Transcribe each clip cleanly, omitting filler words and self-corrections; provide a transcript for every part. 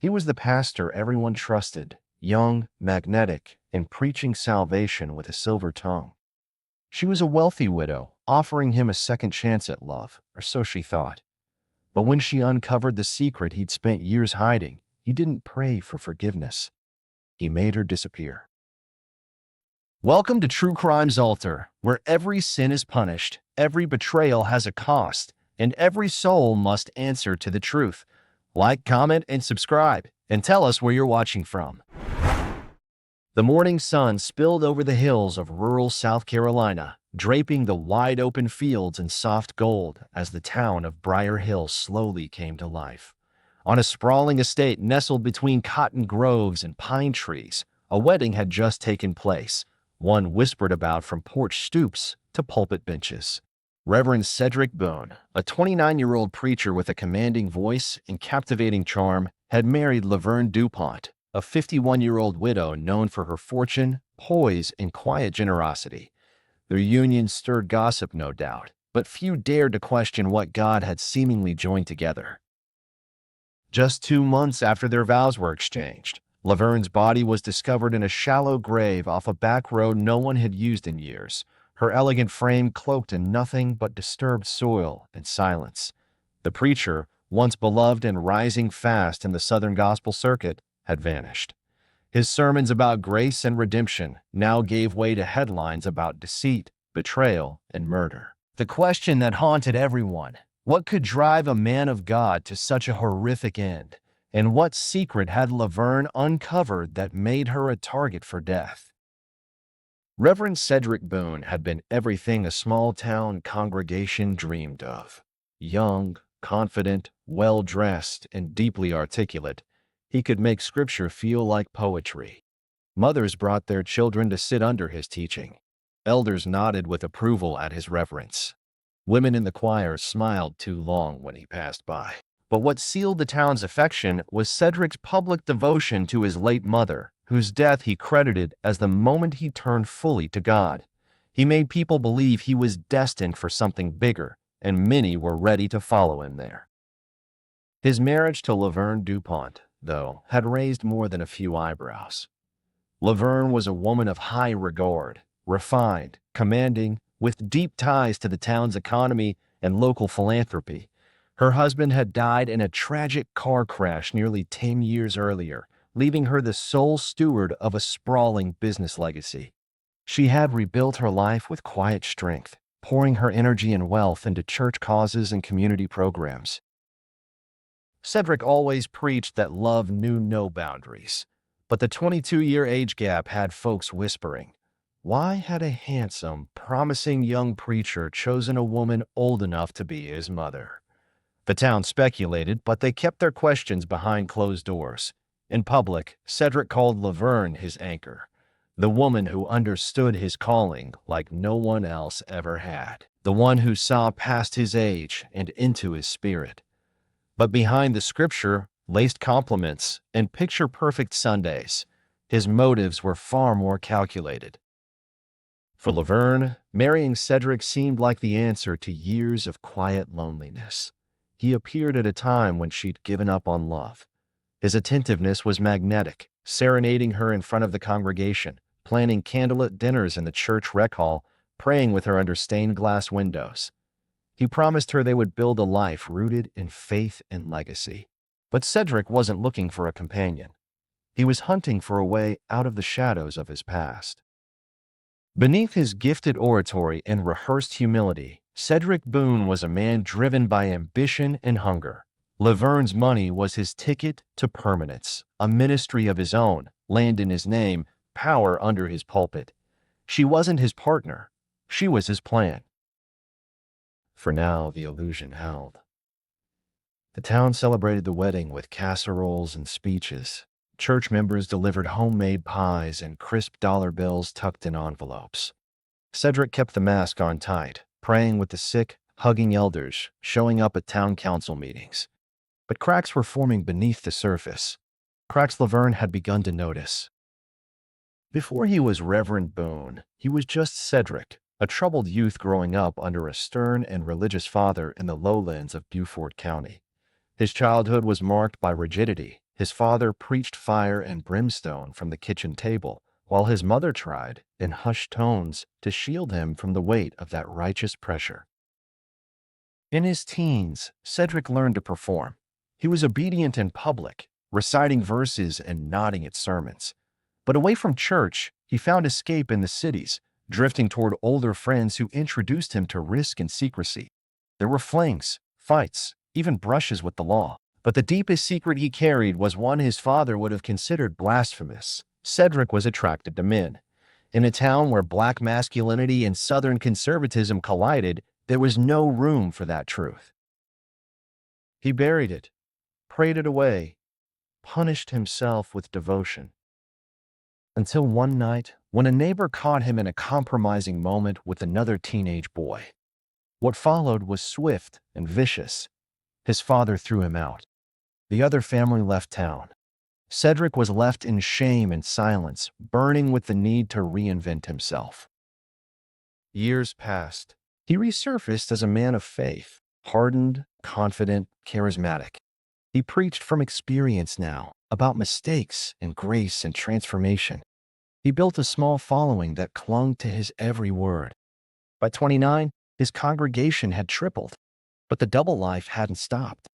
He was the pastor everyone trusted, young, magnetic, and preaching salvation with a silver tongue. She was a wealthy widow, offering him a second chance at love, or so she thought. But when she uncovered the secret he'd spent years hiding, he didn't pray for forgiveness. He made her disappear. Welcome to True Crime's Altar, where every sin is punished, every betrayal has a cost, and every soul must answer to the truth. Like, comment, and subscribe, and tell us where you're watching from. The morning sun spilled over the hills of rural South Carolina, draping the wide-open fields in soft gold as the town of Briar Hill slowly came to life. On a sprawling estate nestled between cotton groves and pine trees, a wedding had just taken place, one whispered about from porch stoops to pulpit benches. Reverend Cedric Boone, a 29-year-old preacher with a commanding voice and captivating charm, had married Laverne DuPont, a 51-year-old widow known for her fortune, poise, and quiet generosity. Their union stirred gossip, no doubt, but few dared to question what God had seemingly joined together. Just 2 months after their vows were exchanged, Laverne's body was discovered in a shallow grave off a back road no one had used in years, her elegant frame cloaked in nothing but disturbed soil and silence. The preacher, once beloved and rising fast in the Southern gospel circuit, had vanished. His sermons about grace and redemption now gave way to headlines about deceit, betrayal, and murder. The question that haunted everyone: what could drive a man of God to such a horrific end? And what secret had Laverne uncovered that made her a target for death? Reverend Cedric Boone had been everything a small-town congregation dreamed of. Young, confident, well-dressed, and deeply articulate, he could make Scripture feel like poetry. Mothers brought their children to sit under his teaching. Elders nodded with approval at his reverence. Women in the choir smiled too long when he passed by. But what sealed the town's affection was Cedric's public devotion to his late mother, whose death he credited as the moment he turned fully to God. He made people believe he was destined for something bigger, and many were ready to follow him there. His marriage to Laverne DuPont, though, had raised more than a few eyebrows. Laverne was a woman of high regard, refined, commanding, with deep ties to the town's economy and local philanthropy. Her husband had died in a tragic car crash nearly 10 years earlier, leaving her the sole steward of a sprawling business legacy. She had rebuilt her life with quiet strength, pouring her energy and wealth into church causes and community programs. Cedric always preached that love knew no boundaries, but the 22-year age gap had folks whispering, why had a handsome, promising young preacher chosen a woman old enough to be his mother? The town speculated, but they kept their questions behind closed doors. In public, Cedric called Laverne his anchor, the woman who understood his calling like no one else ever had, the one who saw past his age and into his spirit. But behind the Scripture-laced compliments and picture-perfect Sundays, his motives were far more calculated. For Laverne, marrying Cedric seemed like the answer to years of quiet loneliness. He appeared at a time when she'd given up on love. His attentiveness was magnetic, serenading her in front of the congregation, planning candlelit dinners in the church rec hall, praying with her under stained glass windows. He promised her they would build a life rooted in faith and legacy. But Cedric wasn't looking for a companion. He was hunting for a way out of the shadows of his past. Beneath his gifted oratory and rehearsed humility, Cedric Boone was a man driven by ambition and hunger. Laverne's money was his ticket to permanence, a ministry of his own, land in his name, power under his pulpit. She wasn't his partner. She was his plan. For now, the illusion held. The town celebrated the wedding with casseroles and speeches. Church members delivered homemade pies and crisp dollar bills tucked in envelopes. Cedric kept the mask on tight, praying with the sick, hugging elders, showing up at town council meetings. But cracks were forming beneath the surface. Cracks Laverne had begun to notice. Before he was Reverend Boone, he was just Cedric, a troubled youth growing up under a stern and religious father in the lowlands of Beaufort County. His childhood was marked by rigidity, His father preached fire and brimstone from the kitchen table, while his mother tried, in hushed tones, to shield him from the weight of that righteous pressure. In his teens, Cedric learned to perform. He was obedient in public, reciting verses and nodding at sermons. But away from church, he found escape in the cities, drifting toward older friends who introduced him to risk and secrecy. There were flings, fights, even brushes with the law. But the deepest secret he carried was one his father would have considered blasphemous. Cedric was attracted to men. In a town where black masculinity and Southern conservatism collided, there was no room for that truth. He buried it, prayed it away, punished himself with devotion. Until one night, when a neighbor caught him in a compromising moment with another teenage boy. What followed was swift and vicious. His father threw him out. The other family left town. Cedric was left in shame and silence, burning with the need to reinvent himself. Years passed. He resurfaced as a man of faith, hardened, confident, charismatic. He preached from experience now, about mistakes and grace and transformation. He built a small following that clung to his every word. By 29, his congregation had tripled, but the double life hadn't stopped.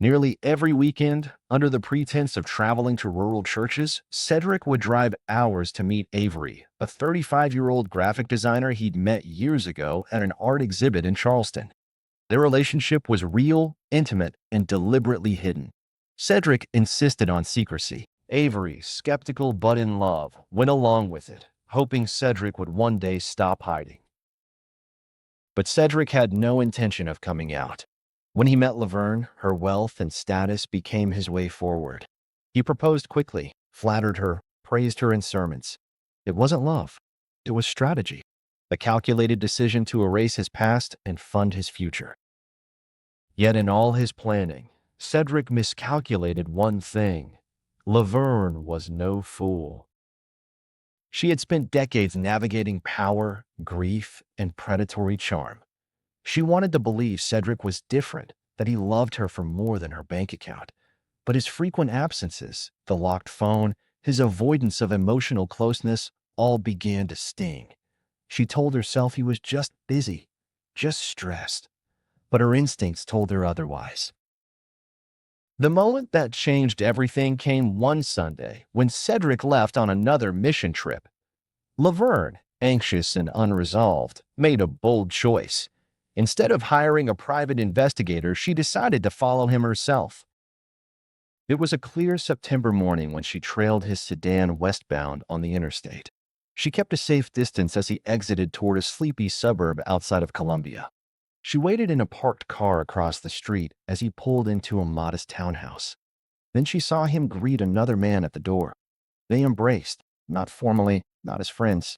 Nearly every weekend, under the pretense of traveling to rural churches, Cedric would drive hours to meet Avery, a 35-year-old graphic designer he'd met years ago at an art exhibit in Charleston. Their relationship was real, intimate, and deliberately hidden. Cedric insisted on secrecy. Avery, skeptical but in love, went along with it, hoping Cedric would one day stop hiding. But Cedric had no intention of coming out. When he met Laverne, her wealth and status became his way forward. He proposed quickly, flattered her, praised her in sermons. It wasn't love. It was strategy, a calculated decision to erase his past and fund his future. Yet in all his planning, Cedric miscalculated one thing. Laverne was no fool. She had spent decades navigating power, grief, and predatory charm. She wanted to believe Cedric was different, that he loved her for more than her bank account. But his frequent absences, the locked phone, his avoidance of emotional closeness, all began to sting. She told herself he was just busy, just stressed. But her instincts told her otherwise. The moment that changed everything came one Sunday when Cedric left on another mission trip. Laverne, anxious and unresolved, made a bold choice. Instead of hiring a private investigator, she decided to follow him herself. It was a clear September morning when she trailed his sedan westbound on the interstate. She kept a safe distance as he exited toward a sleepy suburb outside of Columbia. She waited in a parked car across the street as he pulled into a modest townhouse. Then she saw him greet another man at the door. They embraced, not formally, not as friends.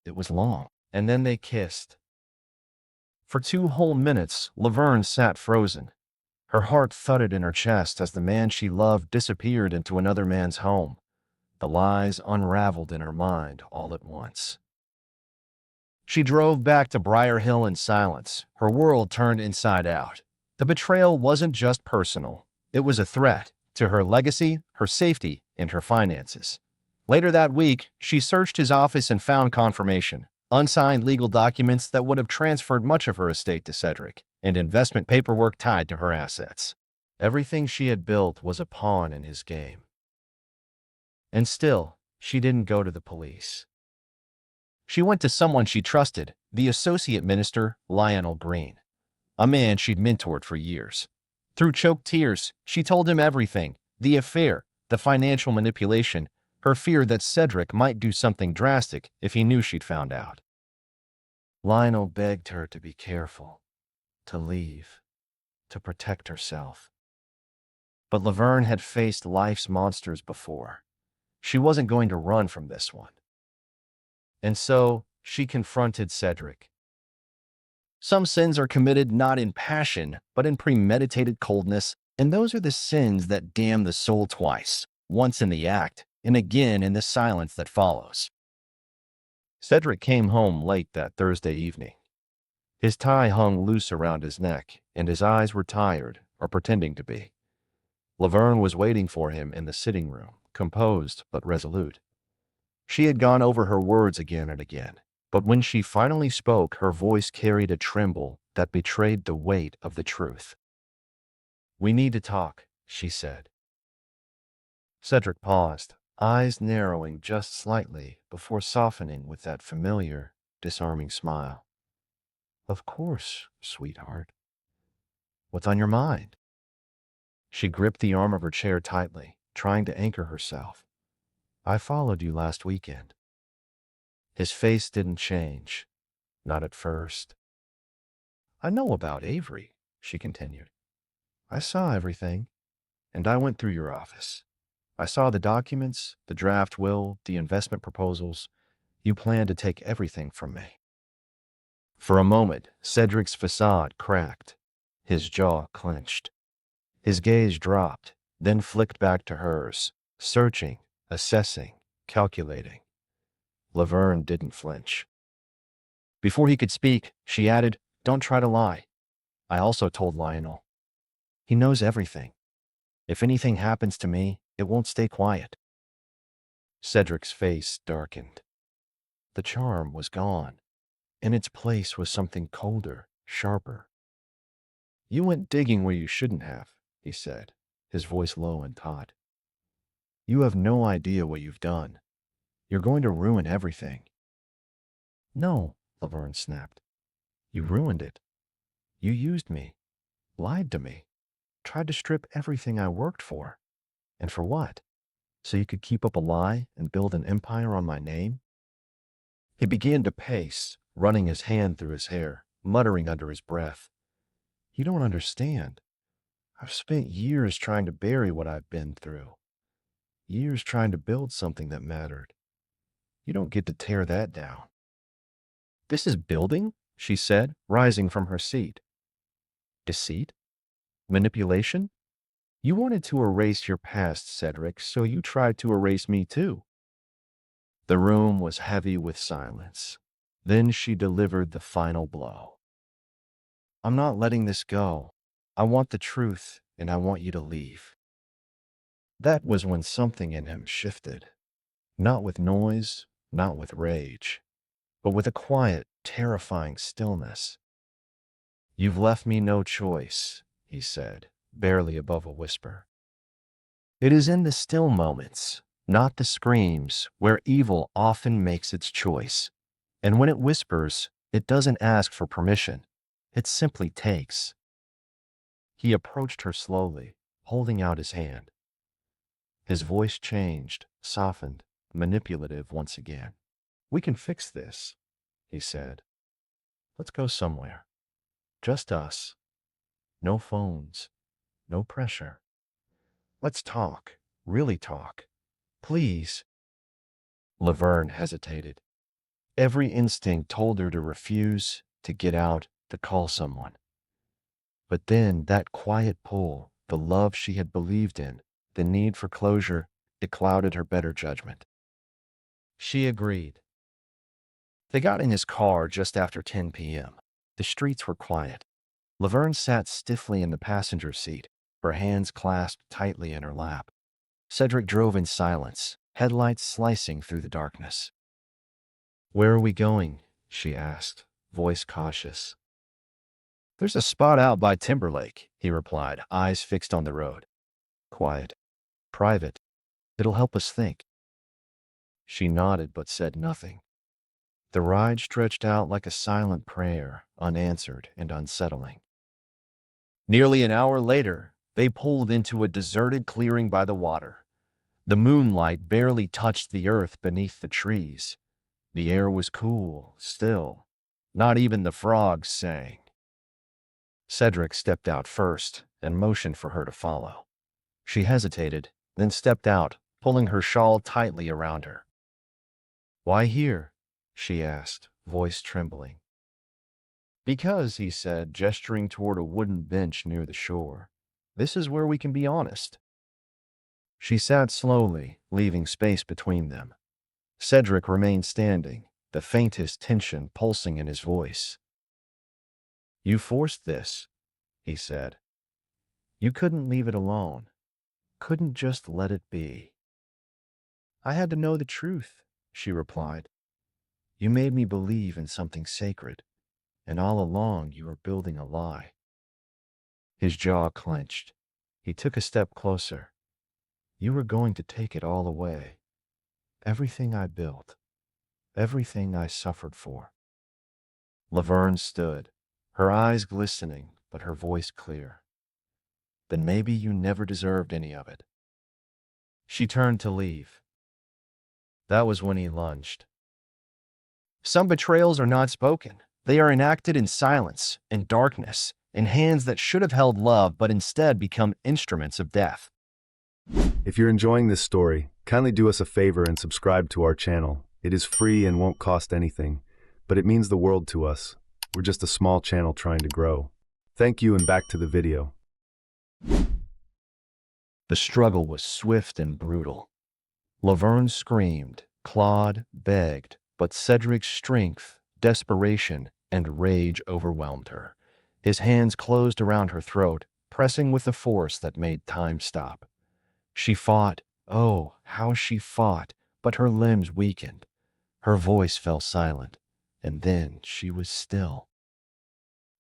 It was long, and then they kissed. For 2 whole minutes, Laverne sat frozen. Her heart thudded in her chest as the man she loved disappeared into another man's home. The lies unraveled in her mind all at once. She drove back to Briar Hill in silence, her world turned inside out. The betrayal wasn't just personal. It was a threat to her legacy, her safety, and her finances. Later that week, she searched his office and found confirmation. Unsigned legal documents that would have transferred much of her estate to Cedric, and investment paperwork tied to her assets. Everything she had built was a pawn in his game. And still, she didn't go to the police. She went to someone she trusted, the associate minister, Lionel Green, a man she'd mentored for years. Through choked tears, she told him everything, the affair, the financial manipulation, her fear that Cedric might do something drastic if he knew she'd found out. Lionel begged her to be careful, to leave, to protect herself. But Laverne had faced life's monsters before. She wasn't going to run from this one. And so, she confronted Cedric. Some sins are committed not in passion, but in premeditated coldness, and those are the sins that damn the soul twice, once in the act, and again in the silence that follows. Cedric came home late that Thursday evening. His tie hung loose around his neck, and his eyes were tired, or pretending to be. Laverne was waiting for him in the sitting room, composed but resolute. She had gone over her words again and again, but when she finally spoke, her voice carried a tremble that betrayed the weight of the truth. "We need to talk," she said. Cedric paused, eyes narrowing just slightly before softening with that familiar, disarming smile. "Of course, sweetheart. What's on your mind?" She gripped the arm of her chair tightly, trying to anchor herself. "I followed you last weekend." His face didn't change, not at first. "I know about Avery," she continued. "I saw everything, and I went through your office. I saw the documents, the draft will, the investment proposals. You planned to take everything from me." For a moment, Cedric's facade cracked. His jaw clenched. His gaze dropped, then flicked back to hers, searching, assessing, calculating. Laverne didn't flinch. Before he could speak, she added, "Don't try to lie. I also told Lionel. He knows everything. If anything happens to me, it won't stay quiet." Cedric's face darkened. The charm was gone. In its place was something colder, sharper. "You went digging where you shouldn't have," he said, his voice low and taut. "You have no idea what you've done. You're going to ruin everything." "No," Laverne snapped. "You ruined it. You used me, lied to me, tried to strip everything I worked for. And for what? So you could keep up a lie and build an empire on my name?" He began to pace, running his hand through his hair, muttering under his breath. "You don't understand. I've spent years trying to bury what I've been through. Years trying to build something that mattered. You don't get to tear that down." "This is building?" she said, rising from her seat. "Deceit? Manipulation? You wanted to erase your past, Cedric, so you tried to erase me too." The room was heavy with silence. Then she delivered the final blow. "I'm not letting this go. I want the truth, and I want you to leave." That was when something in him shifted. Not with noise, not with rage, but with a quiet, terrifying stillness. "You've left me no choice," he said, barely above a whisper. It is in the still moments, not the screams, where evil often makes its choice. And when it whispers, it doesn't ask for permission. It simply takes. He approached her slowly, holding out his hand. His voice changed, softened, manipulative once again. "We can fix this," he said. "Let's go somewhere. Just us. No phones. No pressure. Let's talk. Really talk. Please." Laverne hesitated. Every instinct told her to refuse, to get out, to call someone. But then that quiet pull, the love she had believed in, the need for closure, it clouded her better judgment. She agreed. They got in his car just after 10 p.m. The streets were quiet. Laverne sat stiffly in the passenger seat, her hands clasped tightly in her lap. Cedric drove in silence, headlights slicing through the darkness. "Where are we going?" she asked, voice cautious. "There's a spot out by Timberlake," he replied, eyes fixed on the road. "Quiet. Private. It'll help us think." She nodded but said nothing. The ride stretched out like a silent prayer, unanswered and unsettling. Nearly an hour later, they pulled into a deserted clearing by the water. The moonlight barely touched the earth beneath the trees. The air was cool, still. Not even the frogs sang. Cedric stepped out first and motioned for her to follow. She hesitated, then stepped out, pulling her shawl tightly around her. "Why here?" she asked, voice trembling. "Because," he said, gesturing toward a wooden bench near the shore, "this is where we can be honest." She sat slowly, leaving space between them. Cedric remained standing, the faintest tension pulsing in his voice. "You forced this," he said. "You couldn't leave it alone. couldn't just let it be. I had to know the truth, she replied. You made me believe in something sacred, and all along you were building a lie. His jaw clenched. He took a step closer. You were going to take it all away. Everything I built. Everything I suffered for. Laverne stood, her eyes glistening, but her voice clear. Then maybe you never deserved any of it. She turned to leave. That was when he lunged. Some betrayals are not spoken. They are enacted in silence, in darkness, in hands that should have held love but instead become instruments of death. If you're enjoying this story, kindly do us a favor and subscribe to our channel. It is free and won't cost anything, but it means the world to us. We're just a small channel trying to grow. Thank you, and back to the video. The struggle was swift and brutal. Laverne screamed, clawed, begged, but Cedric's strength, desperation, and rage overwhelmed her. His hands closed around her throat, pressing with a force that made time stop. She fought, oh, how she fought, but her limbs weakened. Her voice fell silent, and then she was still.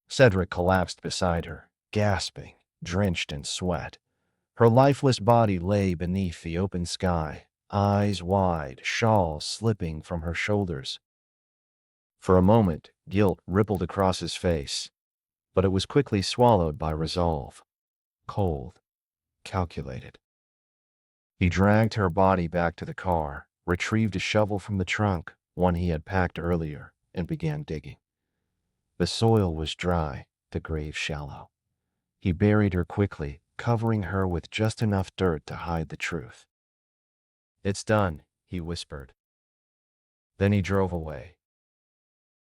Cedric collapsed beside her, gasping, drenched in sweat. Her lifeless body lay beneath the open sky, eyes wide, shawl slipping from her shoulders. For a moment, guilt rippled across his face, but it was quickly swallowed by resolve. Cold, calculated. He dragged her body back to the car, retrieved a shovel from the trunk, one he had packed earlier, and began digging. The soil was dry, the grave shallow. He buried her quickly, covering her with just enough dirt to hide the truth. It's done, he whispered. Then he drove away,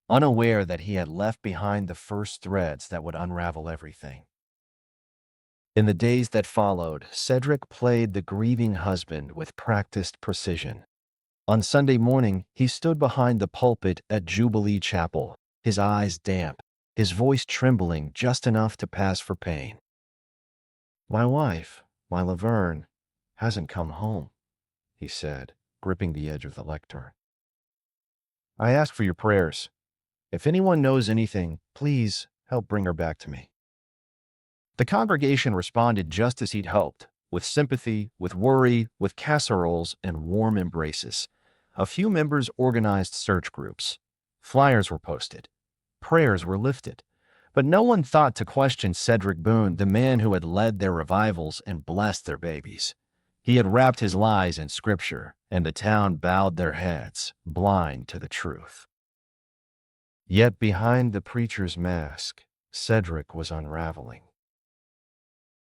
unaware that he had left behind the first threads that would unravel everything. In the days that followed, Cedric played the grieving husband with practiced precision. On Sunday morning, he stood behind the pulpit at Jubilee Chapel, his eyes damp, his voice trembling just enough to pass for pain. My wife, my Laverne, hasn't come home, he said, gripping the edge of the lectern. I ask for your prayers. If anyone knows anything, please help bring her back to me. The congregation responded just as he'd hoped, with sympathy, with worry, with casseroles and warm embraces. A few members organized search groups. Flyers were posted. Prayers were lifted. But no one thought to question Cedric Boone, the man who had led their revivals and blessed their babies. He had wrapped his lies in scripture, and the town bowed their heads, blind to the truth. Yet behind the preacher's mask, Cedric was unraveling.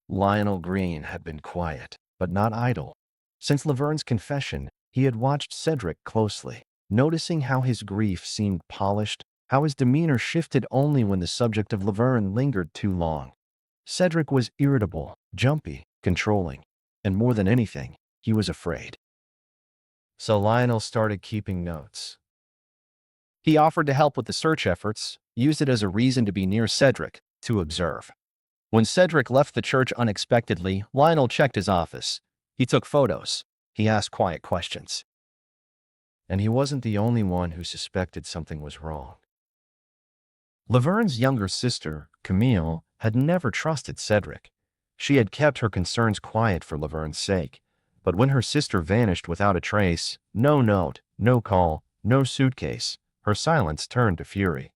Lionel Green had been quiet, but not idle. Since Laverne's confession, he had watched Cedric closely, noticing how his grief seemed polished, how his demeanor shifted only when the subject of Laverne lingered too long. Cedric was irritable, jumpy, controlling, and more than anything, he was afraid. So Lionel started keeping notes. He offered to help with the search efforts, used it as a reason to be near Cedric, to observe. When Cedric left the church unexpectedly, Lionel checked his office. He took photos. He asked quiet questions. And he wasn't the only one who suspected something was wrong. Laverne's younger sister, Camille, had never trusted Cedric. She had kept her concerns quiet for Laverne's sake. But when her sister vanished without a trace, no note, no call, no suitcase, her silence turned to fury.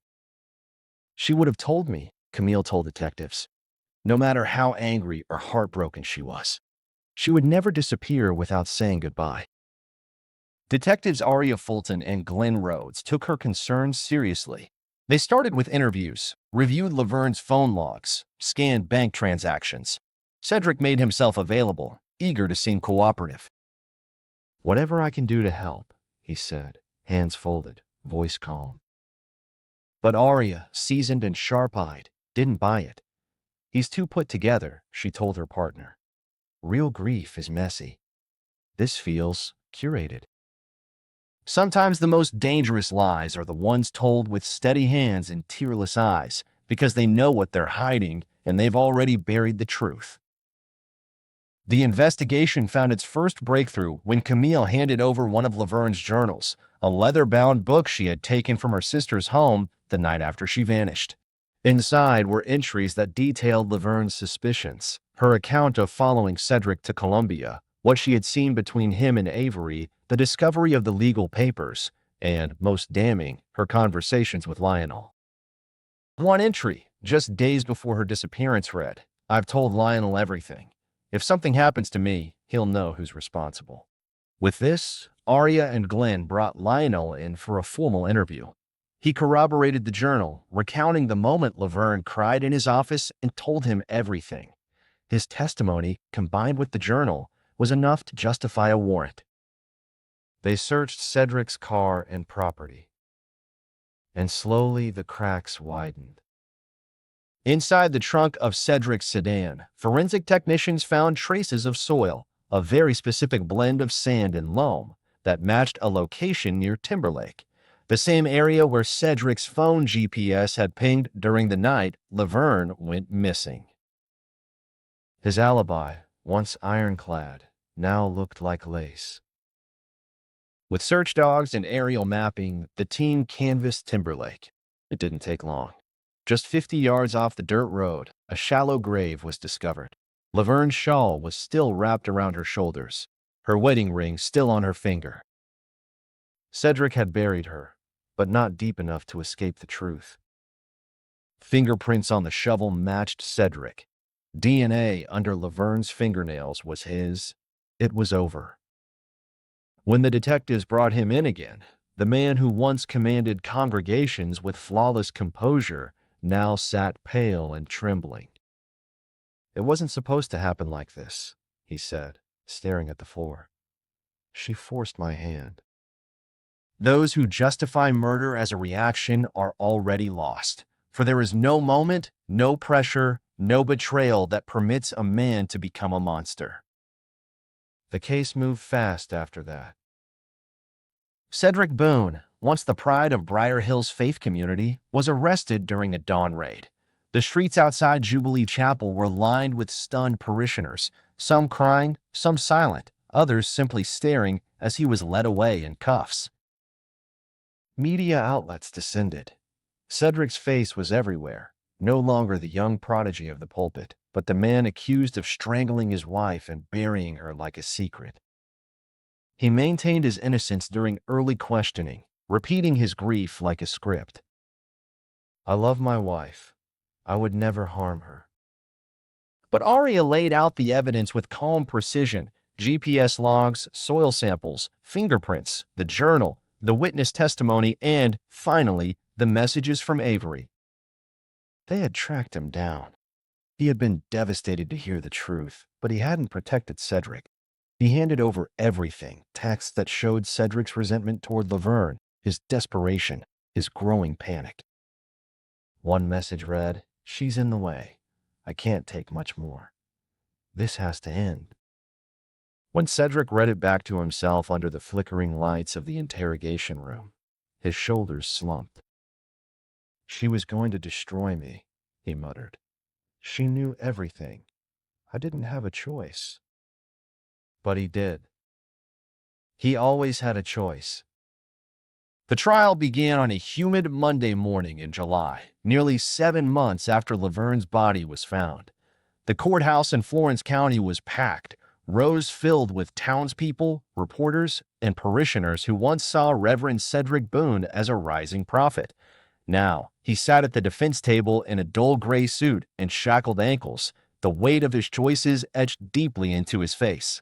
She would have told me, Camille told detectives. No matter how angry or heartbroken she was. She would never disappear without saying goodbye. Detectives Aria Fulton and Glenn Rhodes took her concerns seriously. They started with interviews, reviewed Laverne's phone logs, scanned bank transactions. Cedric made himself available, eager to seem cooperative. Whatever I can do to help, he said, hands folded, voice calm. But Aria, seasoned and sharp-eyed, didn't buy it. He's too put together, she told her partner. Real grief is messy. This feels curated. Sometimes the most dangerous lies are the ones told with steady hands and tearless eyes, because they know what they're hiding and they've already buried the truth. The investigation found its first breakthrough when Camille handed over one of Laverne's journals, a leather-bound book she had taken from her sister's home the night after she vanished. Inside were entries that detailed Laverne's suspicions, her account of following Cedric to Colombia, what she had seen between him and Avery, the discovery of the legal papers, and, most damning, her conversations with Lionel. One entry, just days before her disappearance, read, "I've told Lionel everything. If something happens to me, he'll know who's responsible." With this, Arya and Glenn brought Lionel in for a formal interview. He corroborated the journal, recounting the moment Laverne cried in his office and told him everything. His testimony, combined with the journal, was enough to justify a warrant. They searched Cedric's car and property, and slowly the cracks widened. Inside the trunk of Cedric's sedan, forensic technicians found traces of soil, a very specific blend of sand and loam that matched a location near Timberlake, the same area where Cedric's phone GPS had pinged during the night Laverne went missing. His alibi, once ironclad, now looked like lace. With search dogs and aerial mapping, the team canvassed Timberlake. It didn't take long. Just 50 yards off the dirt road, a shallow grave was discovered. Laverne's shawl was still wrapped around her shoulders, her wedding ring still on her finger. Cedric had buried her, but not deep enough to escape the truth. Fingerprints on the shovel matched Cedric. DNA under Laverne's fingernails was his. It was over. When the detectives brought him in again, the man who once commanded congregations with flawless composure now sat pale and trembling. "It wasn't supposed to happen like this," he said, staring at the floor. "She forced my hand." Those who justify murder as a reaction are already lost, for there is no moment, no pressure, no betrayal that permits a man to become a monster. The case moved fast after that. Cedric Boone, once the pride of Briar Hill's faith community, was arrested during a dawn raid. The streets outside Jubilee Chapel were lined with stunned parishioners, some crying, some silent, others simply staring as he was led away in cuffs. Media outlets descended. Cedric's face was everywhere, no longer the young prodigy of the pulpit, but the man accused of strangling his wife and burying her like a secret. He maintained his innocence during early questioning, repeating his grief like a script. "I love my wife. I would never harm her." But Arya laid out the evidence with calm precision: GPS logs, soil samples, fingerprints, the journal, the witness testimony, and, finally, the messages from Avery. They had tracked him down. He had been devastated to hear the truth, but he hadn't protected Cedric. He handed over everything, texts that showed Cedric's resentment toward Laverne, his desperation, his growing panic. One message read, "She's in the way. I can't take much more. This has to end." When Cedric read it back to himself under the flickering lights of the interrogation room, his shoulders slumped. "She was going to destroy me," he muttered. "She knew everything. I didn't have a choice." But he did. He always had a choice. The trial began on a humid Monday morning in July, nearly 7 months after Laverne's body was found. The courthouse in Florence County was packed, rows filled with townspeople, reporters, and parishioners who once saw Reverend Cedric Boone as a rising prophet. Now, he sat at the defense table in a dull gray suit and shackled ankles, the weight of his choices etched deeply into his face.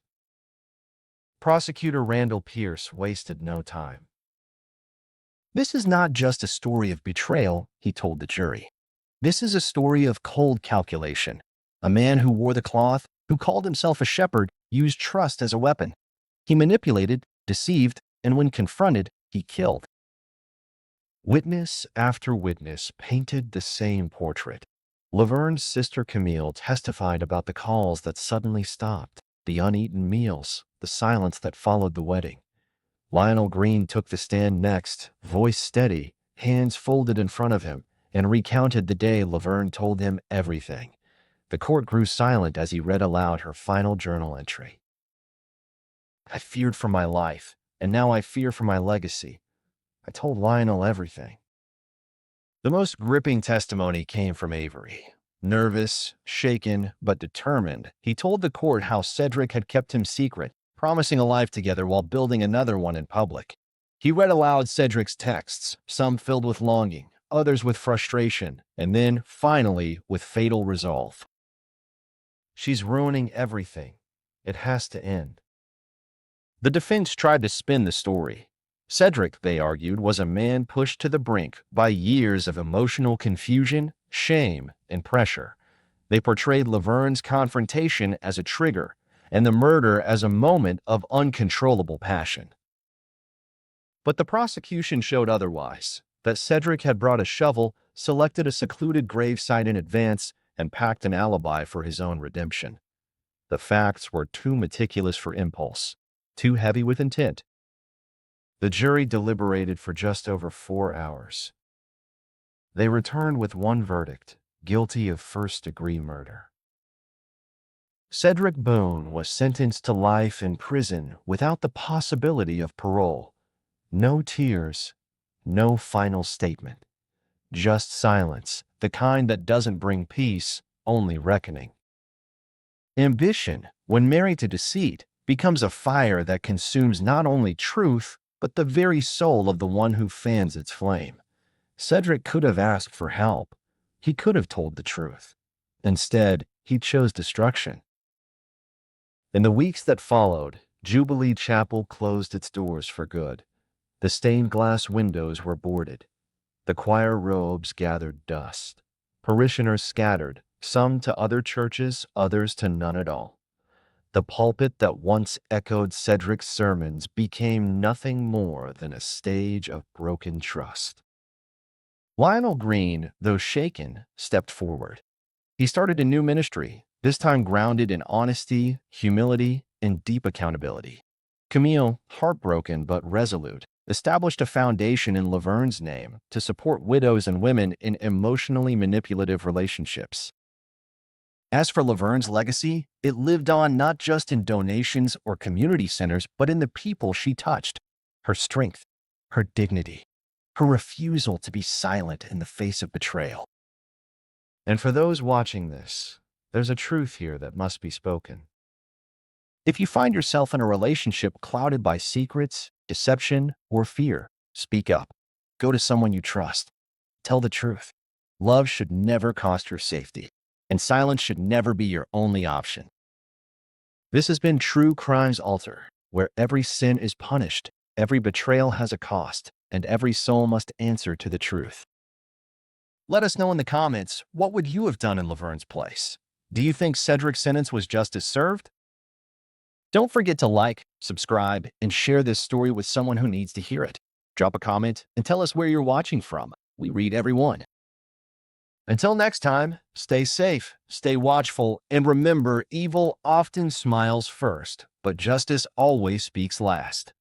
Prosecutor Randall Pierce wasted no time. "This is not just a story of betrayal," he told the jury. "This is a story of cold calculation. A man who wore the cloth, who called himself a shepherd, used trust as a weapon. He manipulated, deceived, and when confronted, he killed." Witness after witness painted the same portrait. Laverne's sister Camille testified about the calls that suddenly stopped, the uneaten meals, the silence that followed the wedding. Lionel Green took the stand next, voice steady, hands folded in front of him, and recounted the day Laverne told him everything. The court grew silent as he read aloud her final journal entry. I feared for my life, and now I fear for my legacy. I told Lionel everything. The most gripping testimony came from Avery. Nervous, shaken, but determined, he told the court how Cedric had kept him secret, promising a life together while building another one in public. He read aloud Cedric's texts, some filled with longing, others with frustration, and then, finally, with fatal resolve. She's ruining everything. It has to end. The defense tried to spin the story. Cedric, they argued, was a man pushed to the brink by years of emotional confusion, shame, and pressure. They portrayed Laverne's confrontation as a trigger and the murder as a moment of uncontrollable passion. But the prosecution showed otherwise, that Cedric had brought a shovel, selected a secluded gravesite in advance, and packed an alibi for his own redemption. The facts were too meticulous for impulse, too heavy with intent. The jury deliberated for just over 4 hours. They returned with one verdict: guilty of first-degree murder. Cedric Boone was sentenced to life in prison without the possibility of parole. No tears, no final statement. Just silence, the kind that doesn't bring peace, only reckoning. Ambition, when married to deceit, becomes a fire that consumes not only truth, but the very soul of the one who fans its flame. Cedric could have asked for help. He could have told the truth. Instead, he chose destruction. In the weeks that followed, Jubilee Chapel closed its doors for good. The stained glass windows were boarded. The choir robes gathered dust. Parishioners scattered, some to other churches, others to none at all. The pulpit that once echoed Cedric's sermons became nothing more than a stage of broken trust. Lionel Green, though shaken, stepped forward. He started a new ministry, this time grounded in honesty, humility, and deep accountability. Camille, heartbroken but resolute, established a foundation in Laverne's name to support widows and women in emotionally manipulative relationships. As for Laverne's legacy, it lived on not just in donations or community centers, but in the people she touched. Her strength, her dignity, her refusal to be silent in the face of betrayal. And for those watching this, there's a truth here that must be spoken. If you find yourself in a relationship clouded by secrets, deception, or fear, speak up. Go to someone you trust. Tell the truth. Love should never cost your safety, and silence should never be your only option. This has been True Crimes Alter, where every sin is punished, every betrayal has a cost, and every soul must answer to the truth. Let us know in the comments, what would you have done in Laverne's place? Do you think Cedric's sentence was justice served? Don't forget to like, subscribe, and share this story with someone who needs to hear it. Drop a comment and tell us where you're watching from. We read every one. Until next time, stay safe, stay watchful, and remember, evil often smiles first, but justice always speaks last.